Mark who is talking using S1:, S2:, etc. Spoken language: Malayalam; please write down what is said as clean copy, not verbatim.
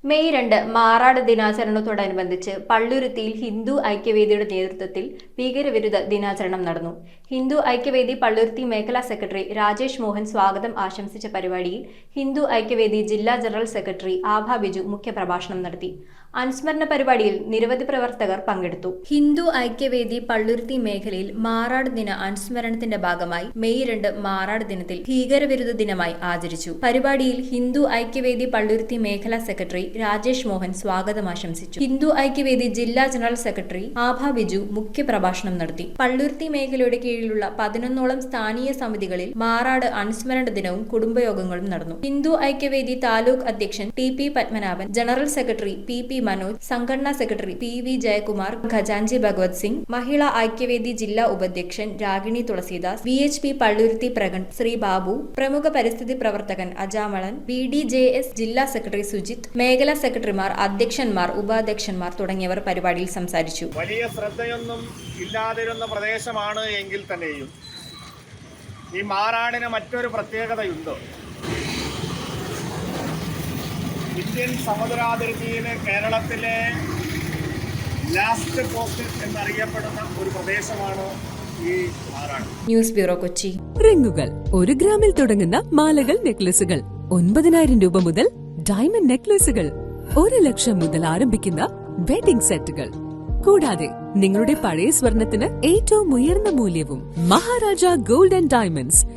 S1: മെയ് 2 മാറാട് ദിനാചരണത്തോടനുബന്ധിച്ച് പള്ളുരുത്തിയിൽ ഹിന്ദു ഐക്യവേദിയുടെ നേതൃത്വത്തിൽ ഭീകരവിരുദ്ധ ദിനാചരണം നടന്നു. ഹിന്ദു ഐക്യവേദി പള്ളുരുത്തി മേഖലാ സെക്രട്ടറി രാജേഷ് മോഹൻ സ്വാഗതം ആശംസിച്ച പരിപാടിയിൽ ഹിന്ദു ഐക്യവേദി ജില്ലാ ജനറൽ സെക്രട്ടറി ആഭ ബിജു മുഖ്യപ്രഭാഷണം നടത്തി. അനുസ്മരണ പരിപാടിയിൽ നിരവധി പ്രവർത്തകർ പങ്കെടുത്തു. ഹിന്ദു ഐക്യവേദി പള്ളുരുത്തി മേഖലയിൽ മാറാട് ദിന അനുസ്മരണത്തിന്റെ ഭാഗമായി മെയ് 2 മാറാട് ദിനത്തിൽ ഭീകരവിരുദ്ധ ദിനമായി ആചരിച്ചു. പരിപാടിയിൽ ഹിന്ദു ഐക്യവേദി പള്ളുരുത്തി മേഖലാ സെക്രട്ടറി രാജേഷ് മോഹൻ സ്വാഗതം ആശംസിച്ചു. ഹിന്ദു ഐക്യവേദി ജില്ലാ ജനറൽ സെക്രട്ടറി ആഭ ബിജു മുഖ്യപ്രഭാഷണം നടത്തി. പള്ളുരുത്തി മേഖലയുടെ കീഴിലുള്ള 11ഓളം സ്ഥാനീയ സമിതികളിൽ മാറാട് അനുസ്മരണ ദിനവും കുടുംബയോഗങ്ങളും നടന്നു. ഹിന്ദു ഐക്യവേദി താലൂക്ക് അധ്യക്ഷൻ T P. Padmanabhan, general secretary P P. Manoj, സംഘടനാ സെക്രട്ടറി പി.വി. ജയകുമാർ, ഖജാൻജി ഭഗവത് സിംഗ്, മഹിളാ ഐക്യവേദി ജില്ലാ ഉപാധ്യക്ഷൻ രാഗിണി തുളസീദാസ്, വി.എച്ച്.പി. പള്ളുരുത്തി പ്രഗൺ ശ്രീ ബാബു, പ്രമുഖ പരിസ്ഥിതി പ്രവർത്തകൻ അജാമളൻ, ബി.ഡി.ജെ.എസ്. ജില്ലാ സെക്രട്ടറി സുജിത്, മേഖലാ സെക്രട്ടറിമാർ, അധ്യക്ഷന്മാർ, ഉപാധ്യക്ഷന്മാർ തുടങ്ങിയവർ പരിപാടിയിൽ സംസാരിച്ചു.
S2: വലിയ ശ്രദ്ധയൊന്നും ഇല്ലാതിരുന്ന പ്രദേശമാണ് എങ്കിൽ തന്നെയും ഈ മാറാടിന് മറ്റൊരു പ്രത്യേകതയുണ്ട്. ഇന്ത്യൻ സമുദ്രാതിർത്തിയിലെ കേരളത്തിലെ ലാസ്റ്റ് പോസ്റ്റ് എന്നറിയപ്പെടുന്ന ഒരു പ്രദേശമാണ് ഈ മാറാട്.
S1: News bureau, Kochi.
S3: റിങ്ങുകൾ 1 ഗ്രാമിൽ തുടങ്ങുന്ന മാലകൾ, നെക്ലസുകൾ 9,000 രൂപ മുതൽ ഡയമണ്ട് നെക്ലസുകൾ 1 ലക്ഷം മുതൽ ആരംഭിക്കുന്ന വെഡിംഗ് സെറ്റുകൾ, കൂടാതെ നിങ്ങളുടെ പഴയ സ്വർണത്തിന് ഏറ്റവും ഉയർന്ന മൂല്യവും. Maharaja gold and diamonds,